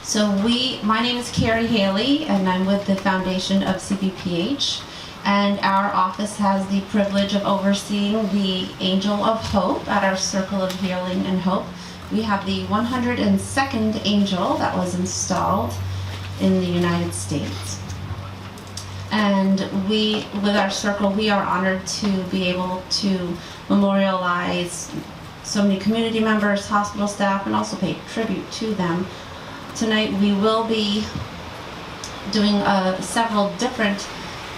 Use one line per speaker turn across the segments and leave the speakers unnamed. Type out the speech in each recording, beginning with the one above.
So my name is Carrie Haley, and I'm with the Foundation of CVPH. And our office has the privilege of overseeing the Angel of Hope at our Circle of Healing and Hope. We have the 102nd angel that was installed in the United States. And with our circle, we are honored to be able to memorialize so many community members, hospital staff, and also pay tribute to them. Tonight we will be doing several different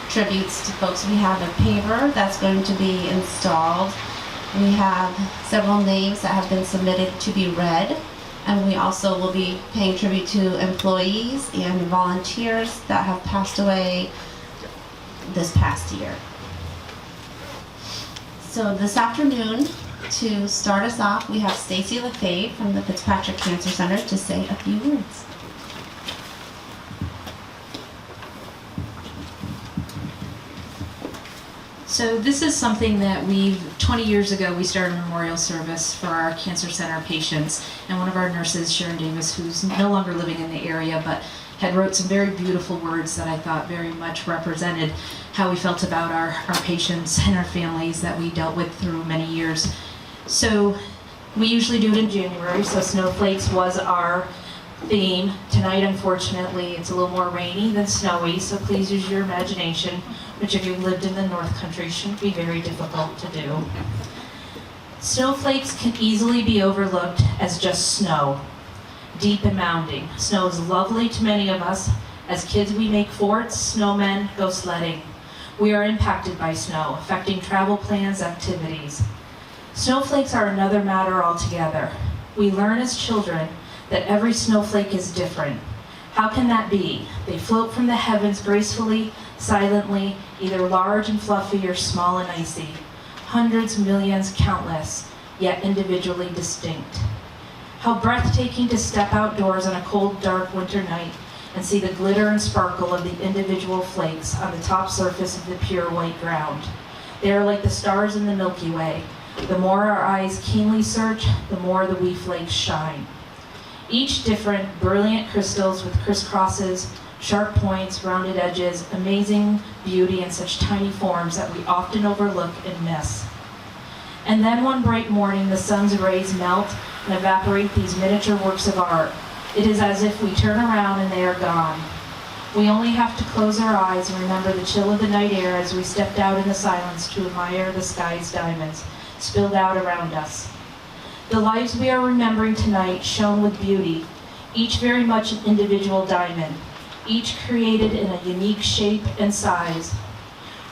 tributes to folks. We have a paver that's going to be installed. We have several names that have been submitted to be read. And we also will be paying tribute to employees and volunteers that have passed away this past year. So this afternoon, to start us off, we have Stacy LaFave from the Fitzpatrick Cancer Center to say a few words.
So this is something that 20 years ago, we started a memorial service for our cancer center patients, and one of our nurses, Sharon Davis, who's no longer living in the area, but had wrote some very beautiful words that I thought very much represented how we felt about our patients and our families that we dealt with through many years. So we usually do it in January, so snowflakes was our theme. Tonight, unfortunately, it's a little more rainy than snowy, so please use your imagination, which if you lived in the North Country shouldn't be very difficult to do. Snowflakes can easily be overlooked as just snow, deep and mounding. Snow is lovely to many of us. As kids, we make forts, snowmen, go sledding. We are impacted by snow, affecting travel plans, activities. Snowflakes are another matter altogether. We learn as children that every snowflake is different. How can that be? They float from the heavens gracefully, silently, either large and fluffy or small and icy. Hundreds, millions, countless, yet individually distinct. How breathtaking to step outdoors on a cold, dark winter night and see the glitter and sparkle of the individual flakes on the top surface of the pure white ground. They are like the stars in the Milky Way. The more our eyes keenly search, the more the wee flakes shine. Each different, brilliant crystals with crisscrosses, sharp points, rounded edges, amazing beauty in such tiny forms that we often overlook and miss. And then one bright morning, the sun's rays melt and evaporate these miniature works of art. It is as if we turn around and they are gone. We only have to close our eyes and remember the chill of the night air as we stepped out in the silence to admire the sky's diamonds spilled out around us. The lives we are remembering tonight shone with beauty, each very much an individual diamond, each created in a unique shape and size.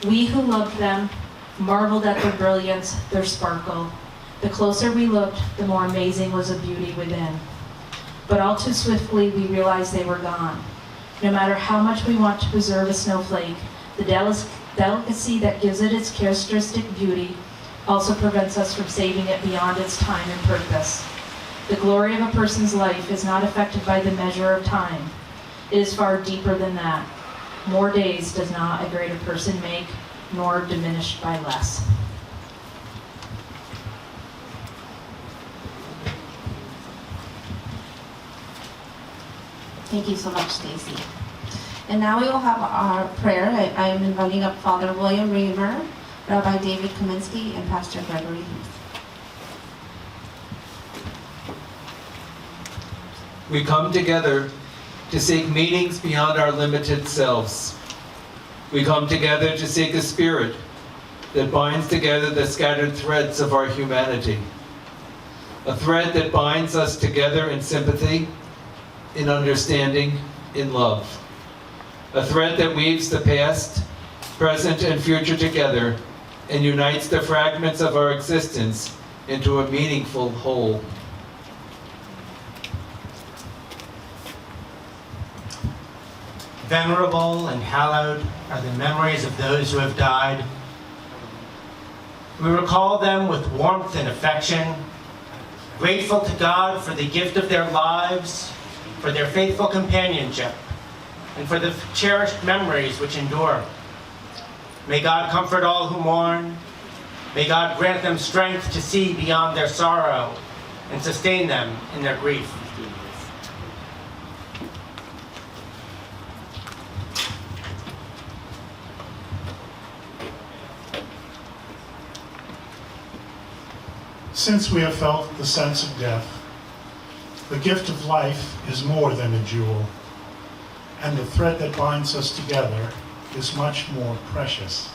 We who loved them marveled at their brilliance, their sparkle. The closer we looked, the more amazing was the beauty within. But all too swiftly, we realized they were gone. No matter how much we want to preserve a snowflake, the delicacy that gives it its characteristic beauty also prevents us from saving it beyond its time and purpose. The glory of a person's life is not affected by the measure of time. It is far deeper than that. More days does not a greater person make, nor diminished by less.
Thank you so much, Stacy. And now we will have our prayer. I am inviting up Father William Reamer, Rabbi David Kaminsky, and Pastor Gregory Heath.
We come together to seek meanings beyond our limited selves. We come together to seek a spirit that binds together the scattered threads of our humanity. A thread that binds us together in sympathy, in understanding, in love. A thread that weaves the past, present, and future together and unites the fragments of our existence into a meaningful whole.
Venerable and hallowed are the memories of those who have died. We recall them with warmth and affection, grateful to God for the gift of their lives, for their faithful companionship, and for the cherished memories which endure. May God comfort all who mourn. May God grant them strength to see beyond their sorrow and sustain them in their grief.
Since we have felt the sense of death, the gift of life is more than a jewel, and the thread that binds us together is much more precious.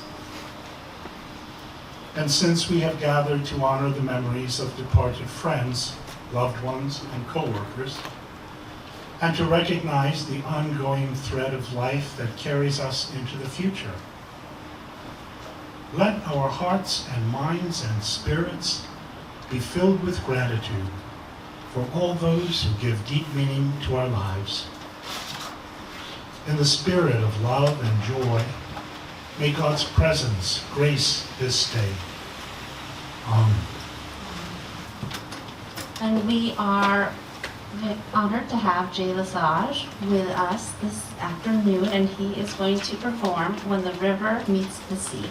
And since we have gathered to honor the memories of departed friends, loved ones, and co-workers, and to recognize the ongoing thread of life that carries us into the future, let our hearts and minds and spirits be filled with gratitude for all those who give deep meaning to our lives. In the spirit of love and joy, may God's presence grace this day. Amen.
And we are honored to have Jay Lesage with us this afternoon, and he is going to perform When the River Meets the Sea.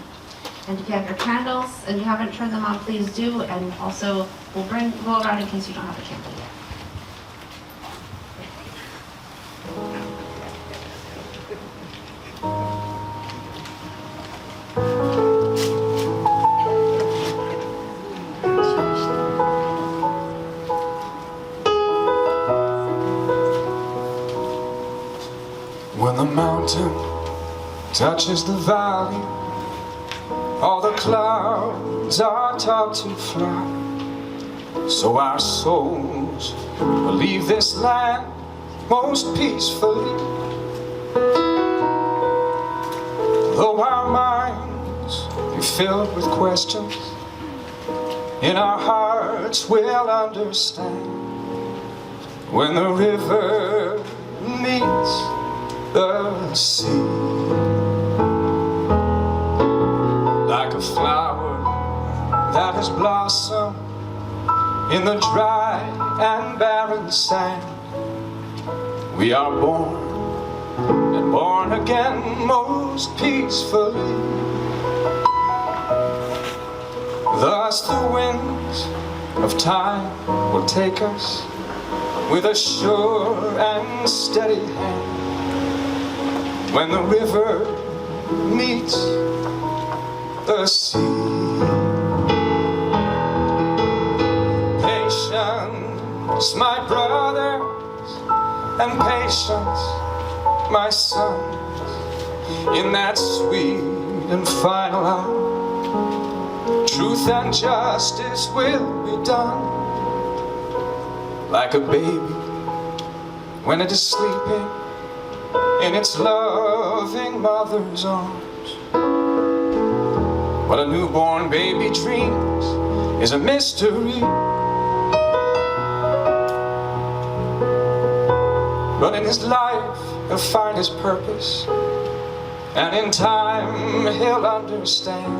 And if you have your candles and you haven't turned them on, please do. And also, we'll go around in case you don't have a candle yet.
When the mountain touches the valley, all the clouds are taught to fly. So our souls will leave this land most peacefully. Though our minds be filled with questions, in our hearts we'll understand. When the river meets the sea, like a flower that has blossomed in the dry and barren sand, we are born and born again most peacefully. Thus the winds of time will take us with a sure and steady hand. When the river meets the sea, patience, my brothers, and patience, my sons, in that sweet and final hour, truth and justice will be done. Like a baby when it is sleeping in its loving mother's arms. What a newborn baby dreams is a mystery, but in his life he'll find his purpose, and in time he'll understand.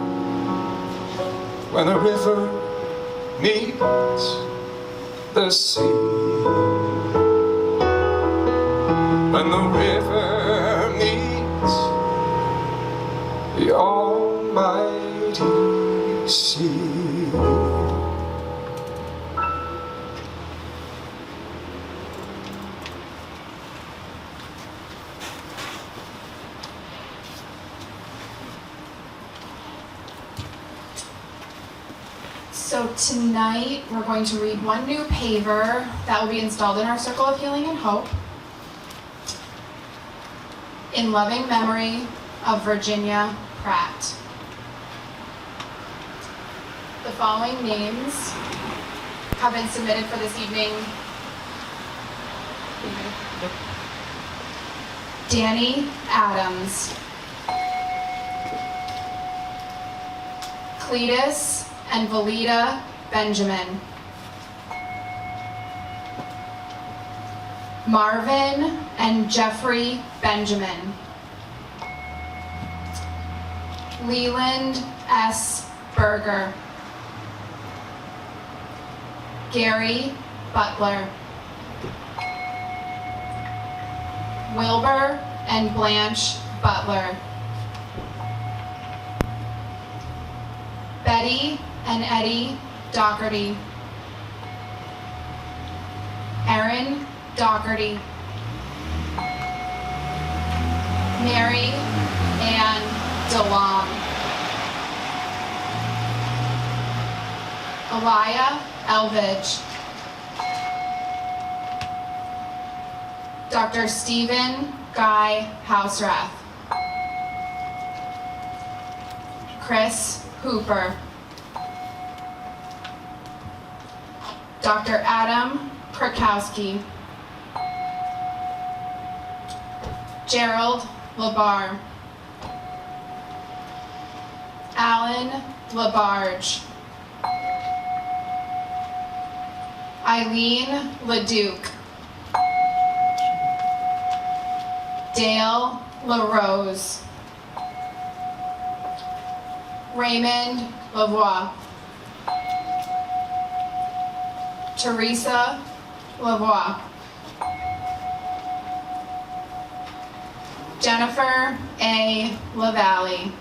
When the river meets the sea, when the river meets the almighty sea.
So tonight we're going to read one new paver that will be installed in our Circle of Healing and Hope in loving memory of Virginia Pratt. The following names have been submitted for this evening. Danny Adams, Cletus and Valida Benjamin, Marvin and Jeffrey Benjamin, Leland S. Berger, Gary Butler, Wilbur and Blanche Butler, Betty and Eddie Doherty, Aaron Doherty, Mary Ann DeLong, Elia Elvidge, Dr. Stephen Guy Houserath, Chris Hooper, Dr. Adam Krakowski, Gerald Labar, Alan Labarge, Eileen Leduc, Dale LaRose, Raymond Lavoie, Teresa Lavoie, Jennifer A. LaValle,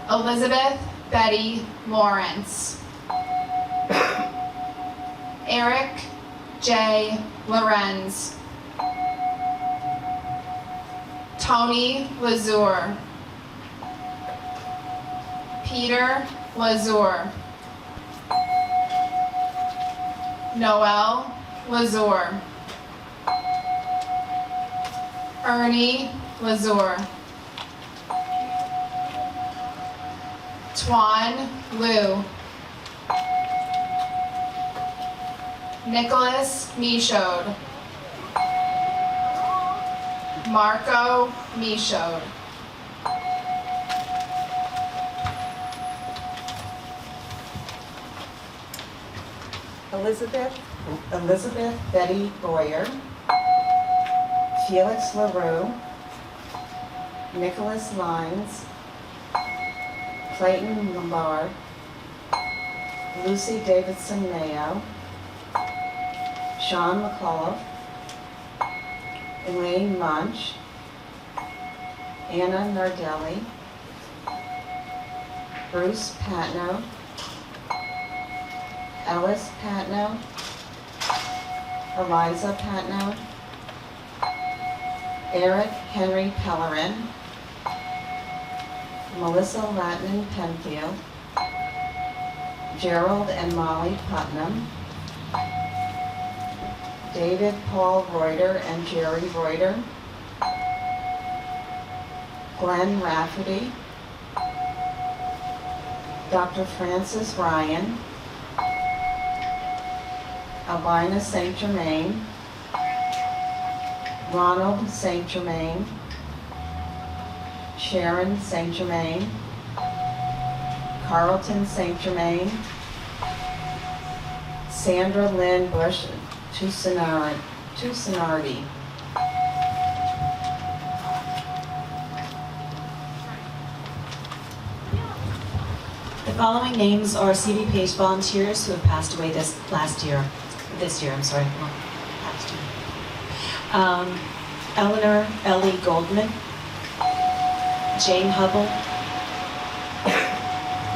Elizabeth Betty Lawrence, Eric J. Lorenz, Tony Lazur, Peter Lazur, Noel Lazur, Ernie Lazur, Tuan Liu, Nicholas Michaud, Marco Michaud,
Elizabeth Betty Boyer, Felix LaRue, Nicholas Lines, Clayton Lombard, Lucy Davidson Mayo, Sean McAuliffe, Elaine Munch, Anna Nardelli, Bruce Patno, Ellis Patno, Eliza Patno, Eric Henry Pellerin, Melissa Latman Penfield, Gerald and Molly Putnam, David Paul Reuter and Jerry Reuter, Glenn Rafferty, Dr. Francis Ryan, Albina St. Germain, Ronald St. Germain, Sharon St. Germain, Carlton St. Germain, Sandra Lynn Bush Tusinardi.
The following names are CVPH volunteers who have passed away this year, past year. Eleanor Ellie Goldman, Jane Hubble,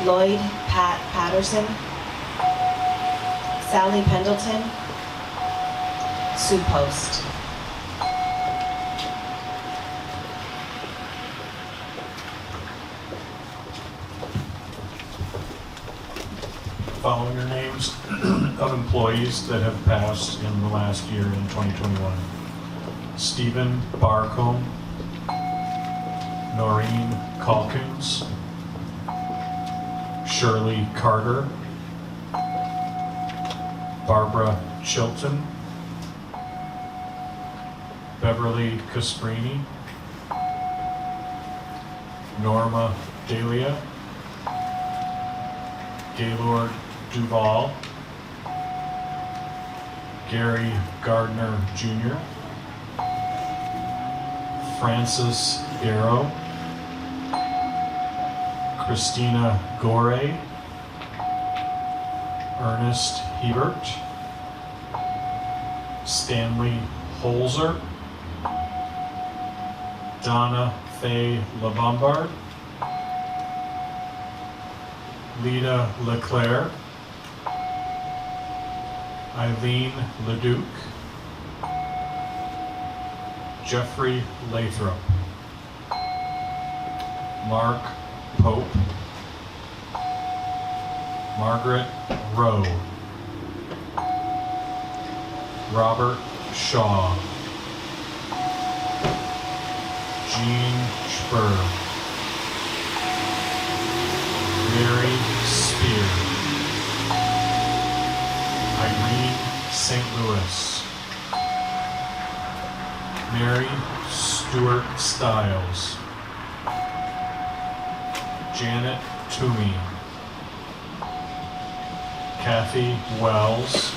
Lloyd Patterson, Sally Pendleton, Sue Post.
Following are names of employees that have passed in the last year in 2021. Stephen Barcombe, Noreen Calkins, Shirley Carter, Barbara Chilton, Beverly Casprini, Norma Delia, Gaylord Duval, Gary Gardner Jr., Francis Garrow, Christina Gorey, Ernest Hebert, Stanley Holzer, Donna Faye LaBombard, Lita Leclerc, Eileen Leduc, Jeffrey Lathrop, Mark Pope, Margaret Rowe, Robert Shaw, Jean Spur, Mary Spear, Irene St. Louis, Mary Stewart Stiles, Janet Toomey, Kathy Wells,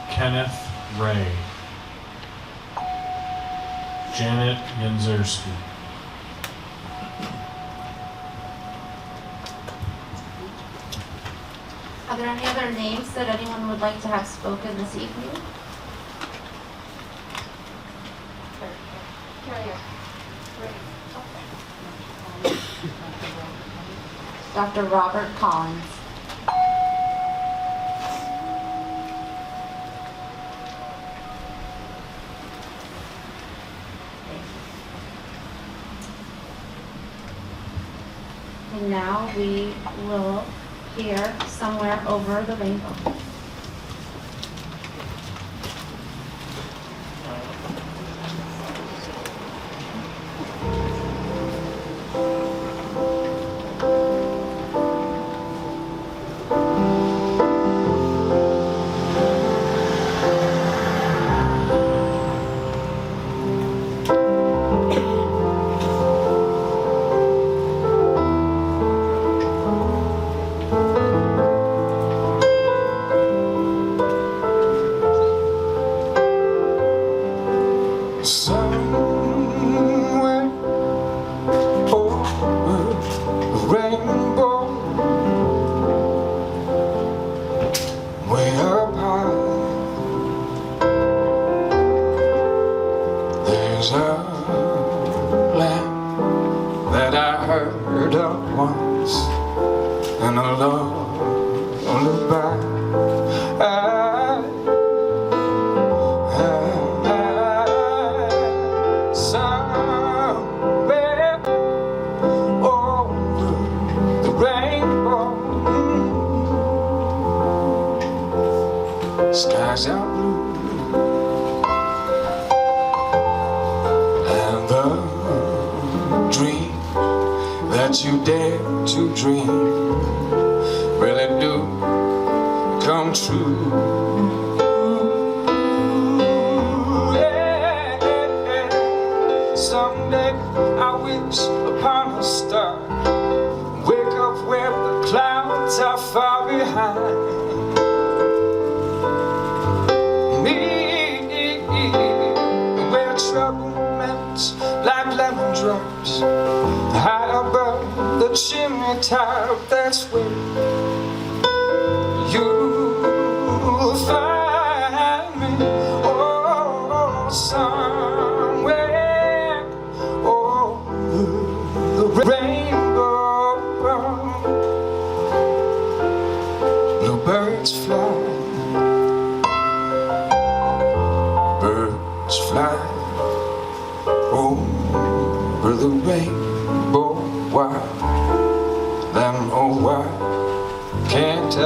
Kenneth Ray, Janet Yanzerski.
Are there any other names that anyone would like to have spoken this evening? Dr. Robert Collins. And now we will hear Somewhere Over the Rainbow.
Somewhere over the rainbow, way up high, there's a land that I heard of once, and a lullaby. Somewhere over the rainbow, skies are blue, and the dream that you dare to dream really do come true. Someday I wish upon a star, wake up where the clouds are far behind me, where trouble melts like lemon drops high above the chimney top. That's where you'll find me. Oh, somewhere over the rainbow, bluebirds fly, birds fly over the rainbow. Why, then oh why can't I?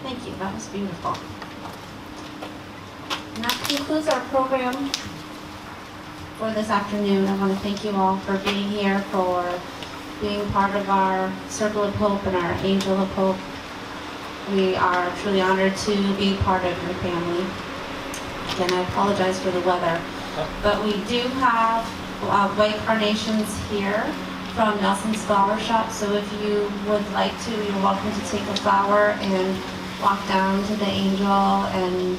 Thank you, that was beautiful. And that concludes our program for this afternoon. I want to thank you all for being here, for being part of our Circle of Hope and our Angel of Hope. We are truly honored to be part of your family. Again, I apologize for the weather, but we do have white carnations here from Nelson Flower Shop, so if you would like to, you're welcome to take a flower and walk down to the angel and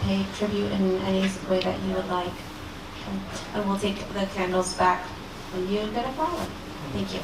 pay tribute in any way that you would like. And we'll take the candles back when you get a flower. Thank you.